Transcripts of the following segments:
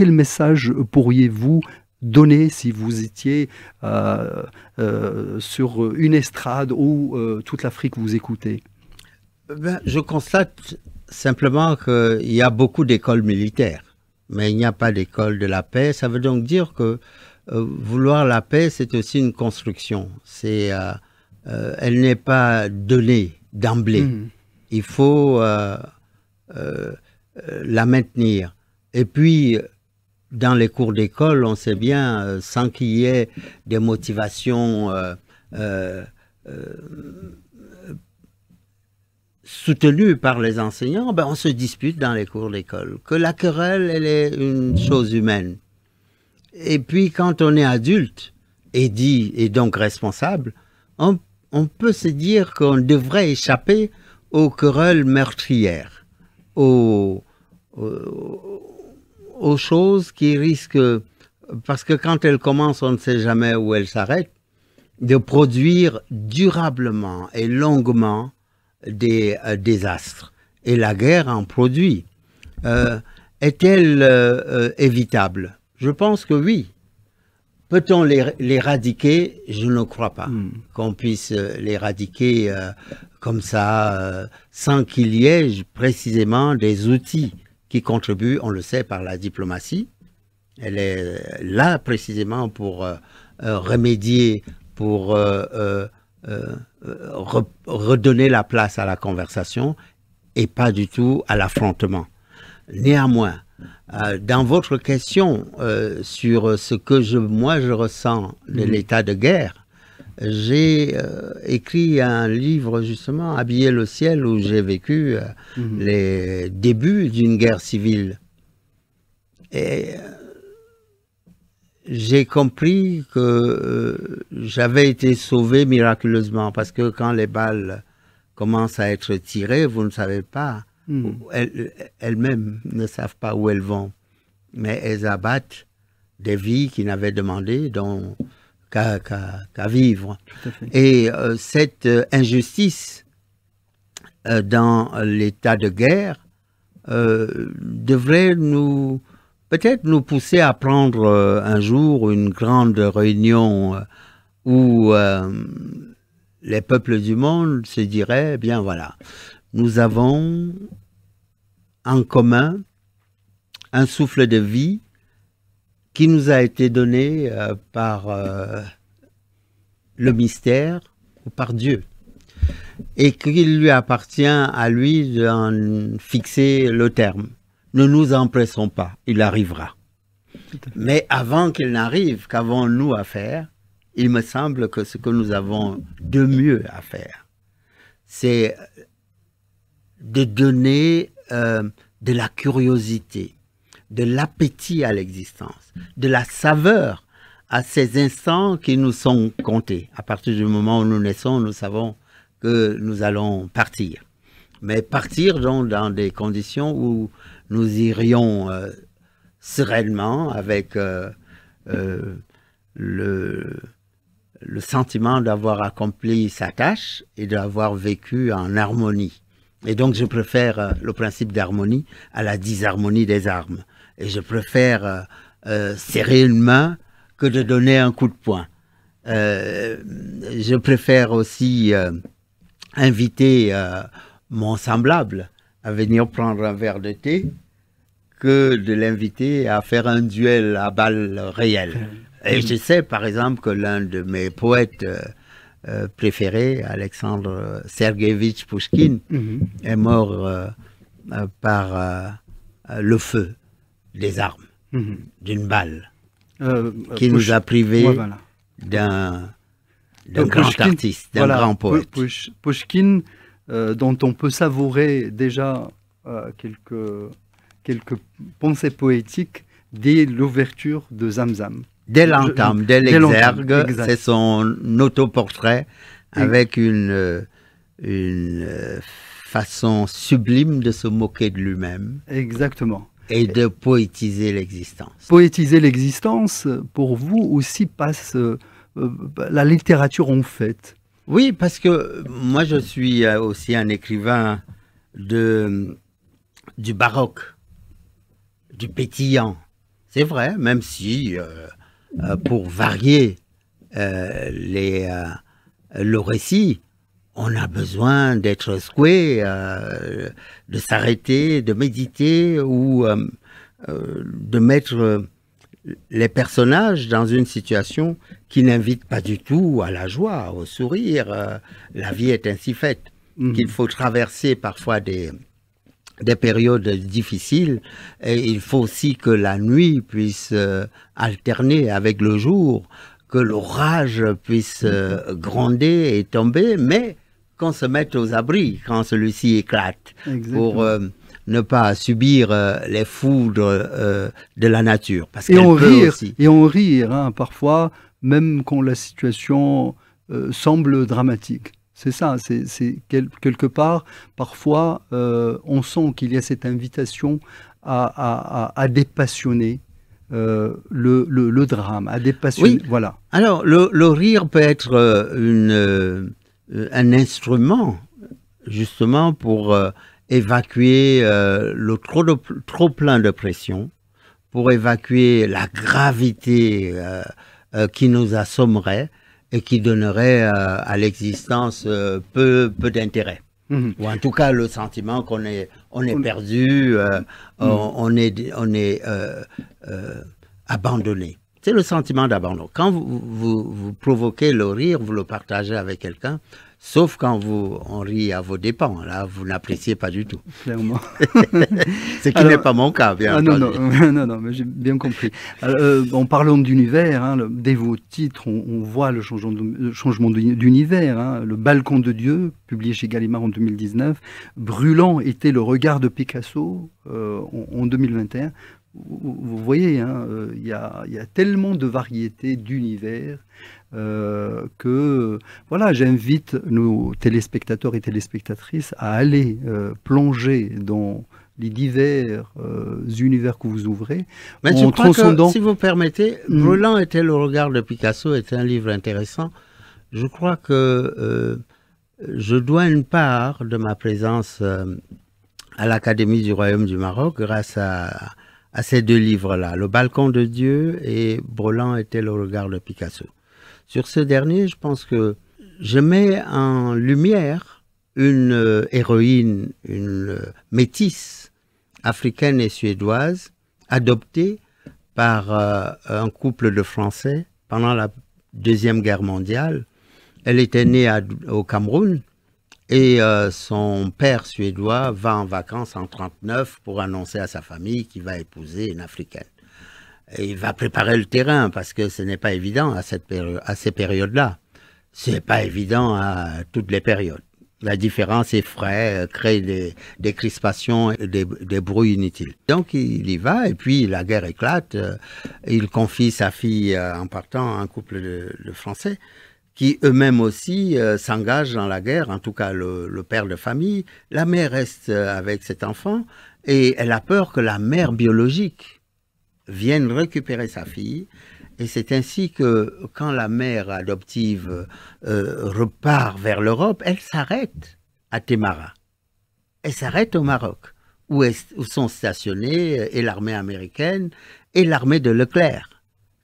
quel message pourriez-vous donner si vous étiez sur une estrade où toute l'Afrique vous écoutait? Ben, je constate simplement qu'il y a beaucoup d'écoles militaires, mais il n'y a pas d'école de la paix. Ça veut donc dire que vouloir la paix, c'est aussi une construction. Elle n'est pas donnée d'emblée. Il faut la maintenir. Et puis, dans les cours d'école, on sait bien, sans qu'il y ait des motivations soutenues par les enseignants, ben on se dispute dans les cours d'école. Que la querelle, elle est une chose humaine. Et puis, quand on est adulte et donc responsable, on peut se dire qu'on devrait échapper aux querelles meurtrières, aux choses qui risquent, parce que quand elles commencent, on ne sait jamais où elles s'arrêtent, de produire durablement et longuement des désastres. Et la guerre en produit. Est-elle évitable? Je pense que oui. Peut-on l'éradiquer? Je ne crois pas qu'on puisse l'éradiquer comme ça, sans qu'il y ait précisément des outils qui contribuent, on le sait, par la diplomatie. Elle est là précisément pour remédier, pour redonner la place à la conversation et pas du tout à l'affrontement. Néanmoins, dans votre question sur ce que moi je ressens de l'état de guerre, j'ai écrit un livre justement, Habiller le ciel, où j'ai vécu les débuts d'une guerre civile. Et j'ai compris que j'avais été sauvé miraculeusement, parce que quand les balles commencent à être tirées, vous ne savez pas, elles-mêmes ne savent pas où elles vont, mais elles abattent des vies qui n'avaient demandé qu'à vivre. Et cette injustice dans l'état de guerre devrait peut-être nous pousser à prendre un jour une grande réunion où les peuples du monde se diraient, eh bien voilà, nous avons en commun un souffle de vie qui nous a été donné par le mystère ou par Dieu, et qu'il lui appartient à lui d'en fixer le terme. Ne nous empressons pas, il arrivera. Mais avant qu'il n'arrive, qu'avons-nous à faire? Il me semble que ce que nous avons de mieux à faire, c'est de donner de la curiosité, de l'appétit à l'existence, de la saveur à ces instants qui nous sont comptés. À partir du moment où nous naissons, nous savons que nous allons partir. Mais partir donc dans des conditions où nous irions sereinement, avec le sentiment d'avoir accompli sa tâche et d'avoir vécu en harmonie. Et donc je préfère le principe d'harmonie à la disharmonie des armes. Et je préfère serrer une main que de donner un coup de poing. Je préfère aussi inviter mon semblable à venir prendre un verre de thé que de l'inviter à faire un duel à balles réelles. Et je sais par exemple que l'un de mes poètes préférés, Alexandre Sergueïevitch Pouchkine, est mort par le feu des armes, d'une balle, qui nous a privés d'un grand artiste, d'un grand poète. Pouchkine, dont on peut savourer déjà quelques pensées poétiques dès l'ouverture de Zamzam. Dès l'entame, dès l'exergue, c'est son autoportrait avec une façon sublime de se moquer de lui-même. Exactement. Et de poétiser l'existence. Poétiser l'existence, pour vous aussi, passe la littérature en fait. Oui, parce que moi je suis aussi un écrivain du baroque, du pétillant. C'est vrai, même si, pour varier le récit, on a besoin d'être secoué, de s'arrêter, de méditer ou de mettre les personnages dans une situation qui n'invite pas du tout à la joie, au sourire. La vie est ainsi faite qu'il faut traverser parfois des périodes difficiles, et il faut aussi que la nuit puisse alterner avec le jour, que l'orage puisse gronder et tomber, mais qu'on se mette aux abris quand celui-ci éclate. Exactement. Pour ne pas subir les foudres de la nature. Parce Et on peut rit, aussi. et on rit, hein, parfois, même quand la situation semble dramatique. C'est ça, c'est quelque part, parfois, on sent qu'il y a cette invitation à dépassionner le drame, à dépassionner. Oui. Voilà. Alors, le rire peut être un instrument, justement, pour évacuer le trop plein de pression, pour évacuer la gravité qui nous assommerait et qui donnerait à l'existence peu d'intérêt. Mhm. Ou en tout cas le sentiment qu'on est perdu, on est abandonné. C'est le sentiment d'abandon. Quand vous provoquez le rire, vous le partagez avec quelqu'un, sauf quand on rit à vos dépens. Là, vous n'appréciez pas du tout. Clairement. Ce qui n'est pas mon cas, bien entendu. Non, mais j'ai bien compris. En parlant d'univers, hein, dès vos titres, on voit le changement d'univers. Hein, le Balcon de Dieu, publié chez Gallimard en 2019. Brûlant était le regard de Picasso en 2021. Vous voyez, hein, il y a tellement de variétés d'univers que voilà, j'invite nos téléspectateurs et téléspectatrices à aller plonger dans les divers univers que vous ouvrez. Mais je crois que, si vous permettez, Brûlant était le regard de Picasso est un livre intéressant. Je crois que je dois une part de ma présence à l'Académie du Royaume du Maroc grâce à ces deux livres-là, Le Balcon de Dieu et Brûlant était le regard de Picasso. Sur ce dernier, je pense que je mets en lumière une héroïne, une métisse africaine et suédoise, adoptée par un couple de Français pendant la Deuxième Guerre mondiale. Elle était née au Cameroun. Et son père suédois va en vacances en 1939 pour annoncer à sa famille qu'il va épouser une Africaine. Et il va préparer le terrain parce que ce n'est pas évident à ces périodes-là. Ce n'est pas évident à toutes les périodes. La différence effraie, crée des crispations et des bruits inutiles. Donc il y va et puis la guerre éclate. Il confie sa fille en partant à un couple de Français qui eux-mêmes aussi s'engagent dans la guerre, en tout cas le père de famille. La mère reste avec cet enfant et elle a peur que la mère biologique vienne récupérer sa fille. Et c'est ainsi que quand la mère adoptive repart vers l'Europe, elle s'arrête à Témara. Elle s'arrête au Maroc, où sont stationnés et l'armée américaine et l'armée de Leclerc,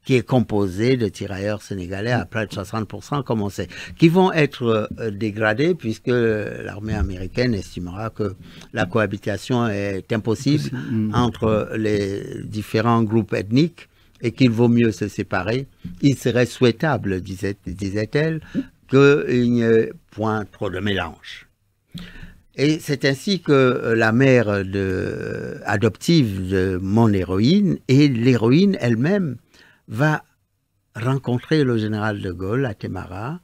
qui est composé de tirailleurs sénégalais à près de 60%, comme on sait, qui vont être dégradés puisque l'armée américaine estimera que la cohabitation est impossible entre les différents groupes ethniques et qu'il vaut mieux se séparer. Il serait souhaitable, disait-elle, qu'il n'y ait point trop de mélange. Et c'est ainsi que la mère adoptive de mon héroïne et l'héroïne elle-même va rencontrer le général de Gaulle à Témara,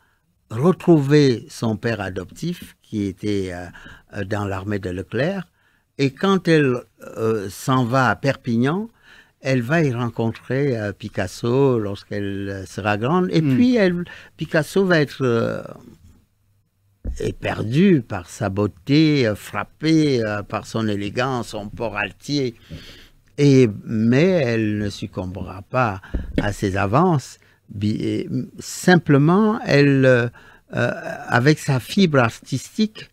retrouver son père adoptif qui était dans l'armée de Leclerc, et quand elle s'en va à Perpignan, elle va y rencontrer Picasso lorsqu'elle sera grande, et puis Picasso va être éperdu par sa beauté, frappé par son élégance, son port altier. Mais elle ne succombera pas à ses avances. Simplement, elle, avec sa fibre artistique,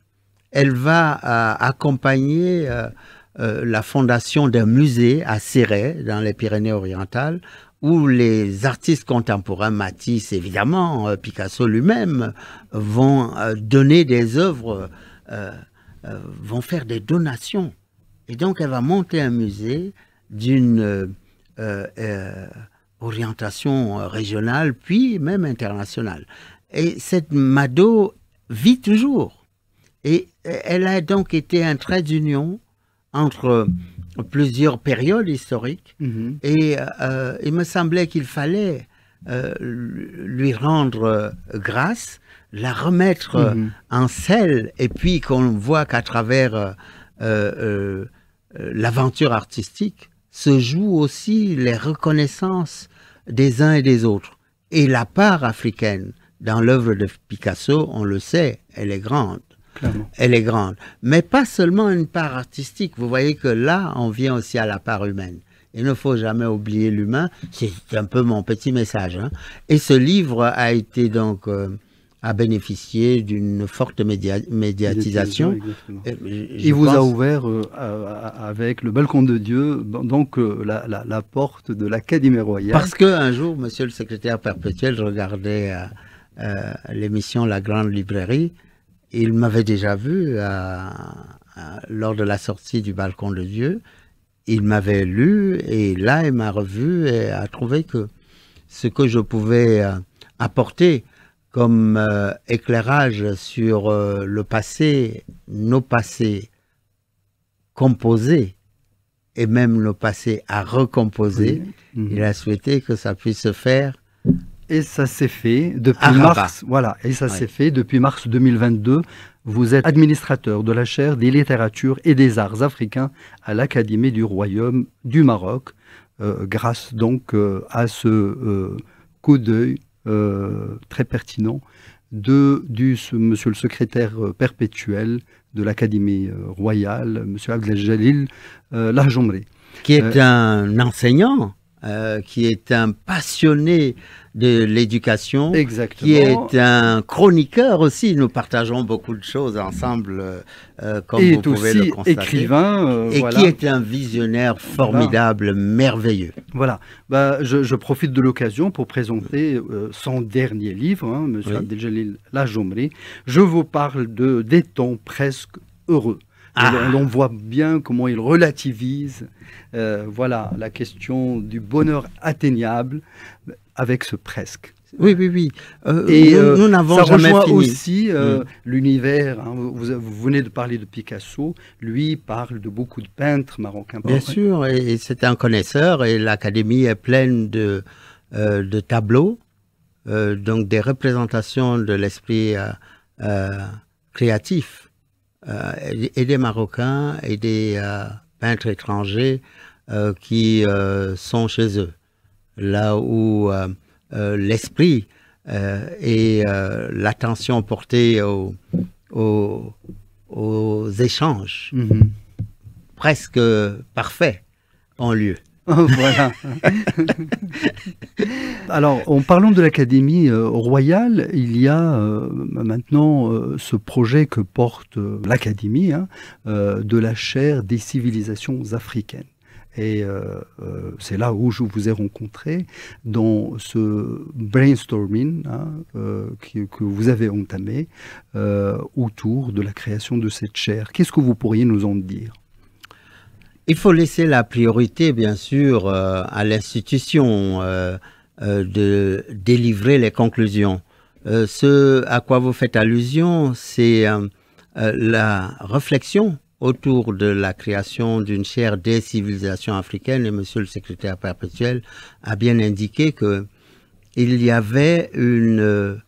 elle va accompagner la fondation d'un musée à Céret, dans les Pyrénées-Orientales, où les artistes contemporains, Matisse évidemment, Picasso lui-même, vont donner des œuvres, vont faire des donations. Et donc elle va monter un musée d'une orientation régionale, puis même internationale. Et cette Mado vit toujours. Et elle a donc été un trait d'union entre plusieurs périodes historiques. Et il me semblait qu'il fallait lui rendre grâce, la remettre en selle, et puis qu'on voit qu'à travers l'aventure artistique se jouent aussi les reconnaissances des uns et des autres. Et la part africaine dans l'œuvre de Picasso, on le sait, elle est grande. Clairement. Elle est grande. Mais pas seulement une part artistique. Vous voyez que là, on vient aussi à la part humaine. Il ne faut jamais oublier l'humain. C'est un peu mon petit message, hein. Et ce livre a été donc a bénéficié d'une forte médiatisation. Il vous a ouvert avec le balcon de Dieu, donc la porte de l'Académie royale. Parce qu'un jour, monsieur le secrétaire perpétuel regardait l'émission La Grande Librairie. Il m'avait déjà vu lors de la sortie du balcon de Dieu. Il m'avait lu et là, il m'a revu et a trouvé que ce que je pouvais apporter comme éclairage sur le passé, nos passés composés et même nos passés à recomposer, il a souhaité que ça puisse se faire. Et ça s'est fait depuis mars. Voilà, et ça s'est fait depuis mars 2022. Vous êtes administrateur de la chaire des littératures et des arts africains à l'Académie du Royaume du Maroc, grâce donc à ce coup d'œil très pertinent monsieur le secrétaire perpétuel de l'Académie royale, monsieur Abdeljalil Lahjomri. Qui est un enseignant, qui est un passionné de l'éducation, qui est un chroniqueur aussi. Nous partageons beaucoup de choses ensemble, comme vous pouvez le constater. Écrivain, et qui est un visionnaire formidable, merveilleux. Voilà. Je profite de l'occasion pour présenter son dernier livre, hein, monsieur Abdeljalil Lahjomri. Je vous parle des temps presque heureux. On voit bien comment il relativise voilà, la question du bonheur atteignable avec ce presque. Oui. Et nous n'avons jamais fini. Aussi l'univers. Hein, vous venez de parler de Picasso. Lui parle de beaucoup de peintres marocains. Bien sûr, et c'est un connaisseur. Et l'Académie est pleine de tableaux, donc des représentations de l'esprit créatif. Et des Marocains et des peintres étrangers qui sont chez eux, là où l'esprit et l'attention portée aux échanges presque parfaits ont lieu. Voilà. Alors, en parlant de l'Académie royale, il y a maintenant ce projet que porte l'Académie de la chaire des civilisations africaines. Et c'est là où je vous ai rencontré, dans ce brainstorming que vous avez entamé autour de la création de cette chaire. Qu'est-ce que vous pourriez nous en dire ? Il faut laisser la priorité, bien sûr, à l'institution de délivrer les conclusions. Ce à quoi vous faites allusion, c'est la réflexion autour de la création d'une chaire des civilisations africaines. Et monsieur le secrétaire perpétuel a bien indiqué qu'il y avait une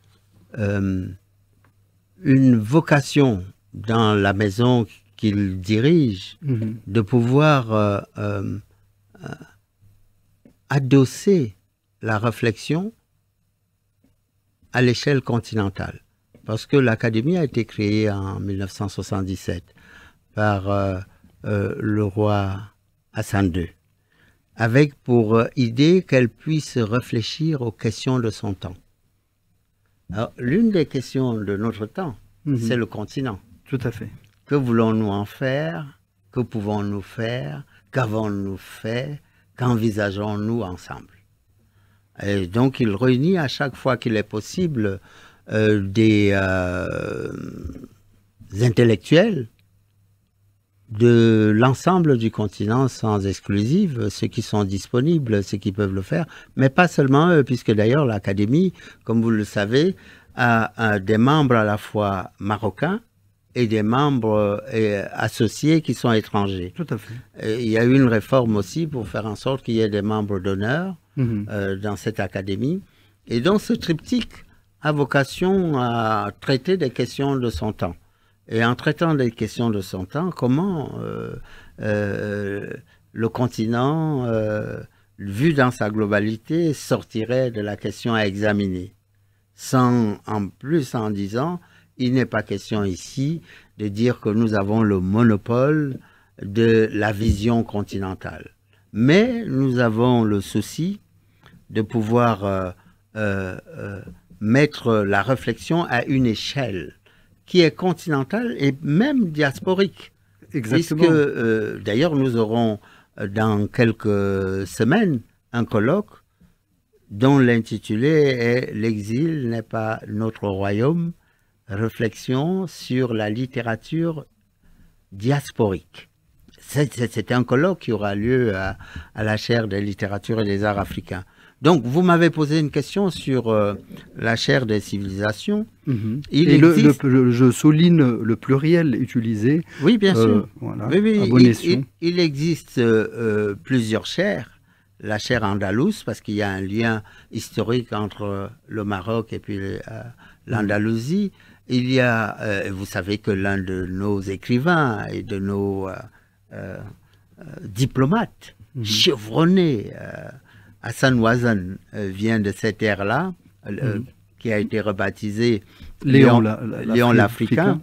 vocation dans la maison qu'il dirige, de pouvoir adosser la réflexion à l'échelle continentale. Parce que l'Académie a été créée en 1977 par le roi Hassan II, avec pour idée qu'elle puisse réfléchir aux questions de son temps. Alors, l'une des questions de notre temps, c'est le continent. Tout à fait. Que voulons-nous en faire Que pouvons-nous faire? Qu'avons-nous fait? Qu'envisageons-nous ensemble? Et donc, il réunit à chaque fois qu'il est possible des intellectuels de l'ensemble du continent sans exclusive, ceux qui sont disponibles, ceux qui peuvent le faire, mais pas seulement eux, puisque d'ailleurs l'Académie, comme vous le savez, a des membres à la fois marocains et des membres associés qui sont étrangers. Tout à fait. Et il y a eu une réforme aussi pour faire en sorte qu'il y ait des membres d'honneur dans cette académie. Et donc ce triptyque a vocation à traiter des questions de son temps. Et en traitant des questions de son temps, comment le continent, vu dans sa globalité, sortirait de la question à examiner, sans en plus en disant, il n'est pas question ici de dire que nous avons le monopole de la vision continentale. Mais nous avons le souci de pouvoir mettre la réflexion à une échelle qui est continentale et même diasporique. Exactement. Puisque, d'ailleurs, nous aurons dans quelques semaines un colloque dont l'intitulé est « L'exil n'est pas notre royaume, réflexion sur la littérature diasporique ». C'est un colloque qui aura lieu à la chaire des littératures et des arts africains. Donc, vous m'avez posé une question sur la chaire des civilisations. Je souligne le pluriel utilisé. Oui, bien sûr. Voilà, oui, à bon escient. Il existe plusieurs chaires. La chaire andalouse, parce qu'il y a un lien historique entre le Maroc et puis l'Andalousie. Il y a, vous savez que l'un de nos écrivains et de nos diplomates chevronnés, Hassan Ouazan, vient de cette ère-là, qui a été rebaptisé Léon l'Africain,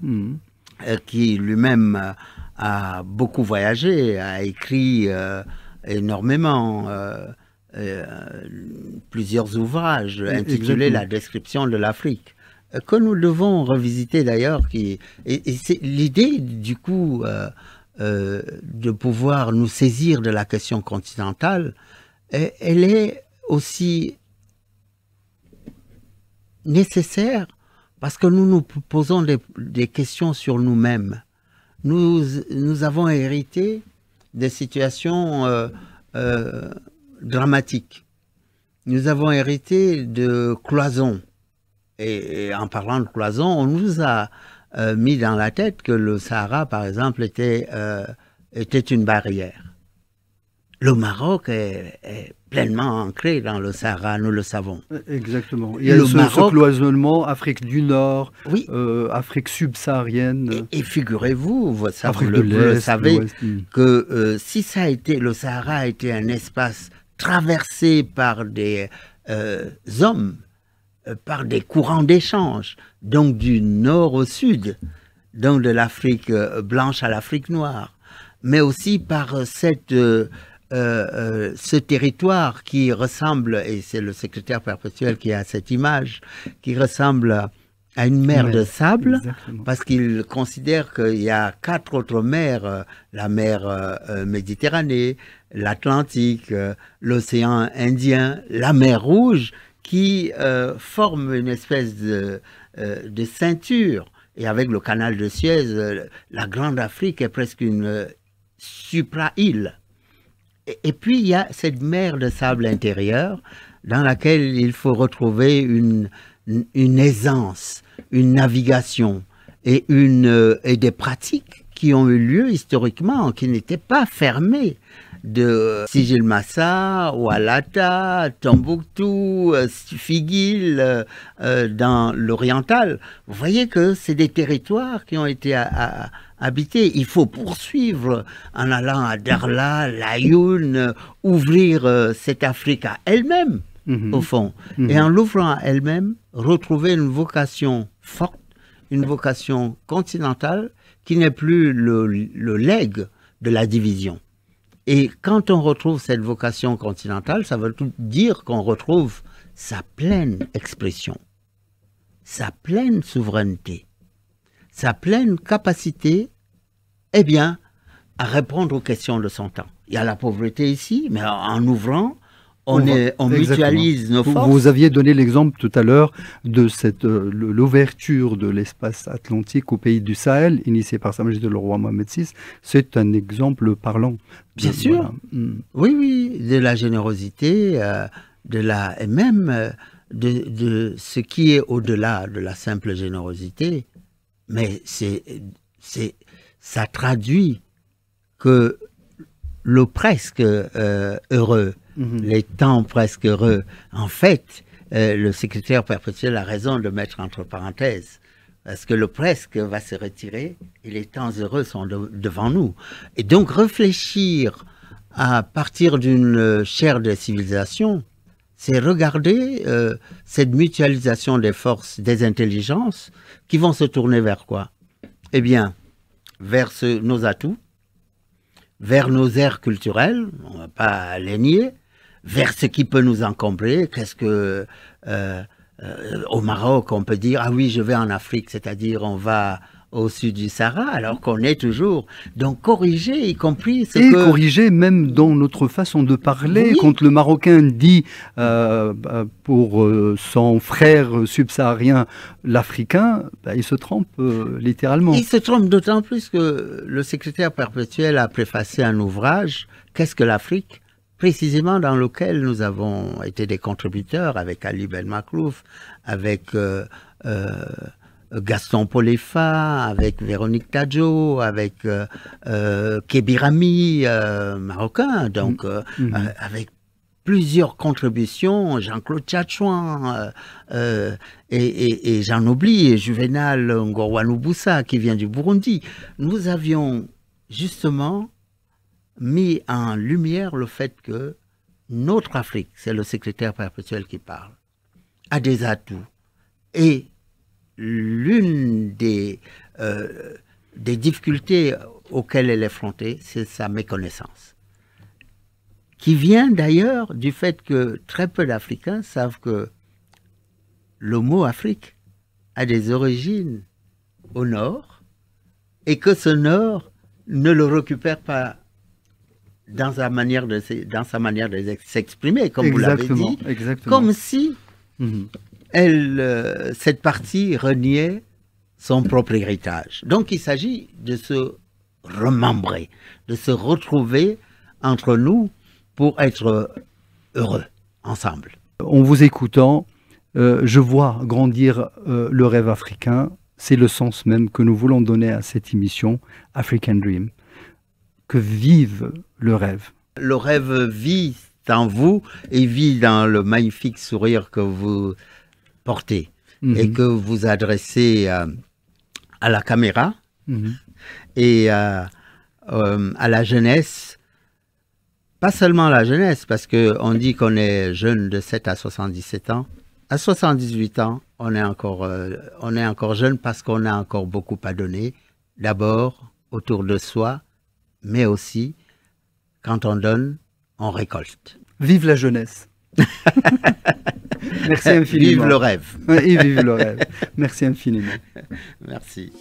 qui lui-même a beaucoup voyagé, a écrit énormément, plusieurs ouvrages intitulés La description de l'Afrique, que nous devons revisiter d'ailleurs. Et c'est l'idée, du coup, de pouvoir nous saisir de la question continentale. Elle est aussi nécessaire parce que nous nous posons des questions sur nous-mêmes. Nous avons hérité des situations dramatiques. Nous avons hérité de cloisons. Et en parlant de cloisons, on nous a mis dans la tête que le Sahara, par exemple, était une barrière. Le Maroc est pleinement ancré dans le Sahara, nous le savons. Exactement. Il y a ce cloisonnement, Afrique du Nord, oui. Afrique subsaharienne. Et figurez-vous, vous le savez, que si ça a été, le Sahara a été un espace traversé par des hommes, par des courants d'échange, donc du nord au sud, donc de l'Afrique blanche à l'Afrique noire, mais aussi par ce territoire qui ressemble, et c'est le secrétaire perpétuel qui a cette image, qui ressemble à une mer de sable, exactement. Parce qu'il considère qu'il y a 4 autres mers, la mer Méditerranée, l'Atlantique, l'océan Indien, la mer Rouge, qui forment une espèce de ceinture. Et avec le canal de Suez, la Grande Afrique est presque une supra-île. Et puis, il y a cette mer de sable intérieur dans laquelle il faut retrouver une aisance, une navigation et des pratiques qui ont eu lieu historiquement, qui n'étaient pas fermées. De Sijil Massa, Oualata, Tombouctou, Figuil, dans l'oriental. Vous voyez que c'est des territoires qui ont été habités. Il faut poursuivre en allant à Darla, Laayoune, ouvrir cette Afrique à elle-même, au fond. Et en l'ouvrant à elle-même, retrouver une vocation forte, une vocation continentale qui n'est plus le legs de la division. Et quand on retrouve cette vocation continentale, ça veut tout dire qu'on retrouve sa pleine expression, sa pleine souveraineté, sa pleine capacité, eh bien, à répondre aux questions de son temps. Il y a la pauvreté ici, mais en ouvrant, on mutualise nos forces. Vous aviez donné l'exemple tout à l'heure de l'ouverture de l'espace atlantique au pays du Sahel, initiée par Sa Majesté le roi Mohamed VI. C'est un exemple parlant. Bien sûr. Voilà. Oui, oui, de la générosité, et même de ce qui est au-delà de la simple générosité. Mais ça traduit que le presque heureux, les temps presque heureux, en fait, le secrétaire perpétuel a raison de mettre entre parenthèses, parce que le presque va se retirer et les temps heureux sont devant nous. Et donc réfléchir à partir d'une chaire de civilisation, c'est regarder cette mutualisation des forces, des intelligences, qui vont se tourner vers quoi? Eh bien, vers nos atouts, vers nos aires culturelles, on ne va pas les nier, vers ce qui peut nous encombrer. Qu'est-ce que au Maroc, on peut dire, ah oui, je vais en Afrique, c'est-à-dire on va au sud du Sahara, alors qu'on est toujours. Donc corriger, y compris ce que... corriger même dans notre façon de parler. Oui. Quand le Marocain dit pour son frère subsaharien, l'Africain, il se trompe littéralement. Il se trompe d'autant plus que le secrétaire perpétuel a préfacé un ouvrage, Qu'est-ce que l'Afrique ? Précisément dans lequel nous avons été des contributeurs avec Ali Ben Maklouf, avec Gaston Polefa, avec Véronique Tadjo, avec Kébirami, marocain, donc avec plusieurs contributions, Jean-Claude Tchatchouan, et j'en oublie, Juvenal Ngorwanuboussa qui vient du Burundi. Nous avions justement mis en lumière le fait que notre Afrique, c'est le secrétaire perpétuel qui parle, a des atouts. Et l'une des difficultés auxquelles elle est confrontée, c'est sa méconnaissance. Qui vient d'ailleurs du fait que très peu d'Africains savent que le mot Afrique a des origines au nord et que ce nord ne le récupère pas dans sa manière de s'exprimer, comme vous l'avez dit, comme si cette partie reniait son propre héritage. Donc il s'agit de se remembrer, de se retrouver entre nous pour être heureux ensemble. En vous écoutant, je vois grandir le rêve africain. C'est le sens même que nous voulons donner à cette émission, African Dream. Que vive le rêve. Le rêve vit en vous et vit dans le magnifique sourire que vous portez et que vous adressez à la caméra et à la jeunesse. Pas seulement à la jeunesse, parce qu'on dit qu'on est jeune de 7 à 77 ans. À 78 ans, on est encore jeune parce qu'on a encore beaucoup à donner. D'abord, autour de soi, mais aussi, quand on donne, on récolte. Vive la jeunesse. Merci infiniment. Vive le rêve. Et vive le rêve. Merci infiniment. Merci.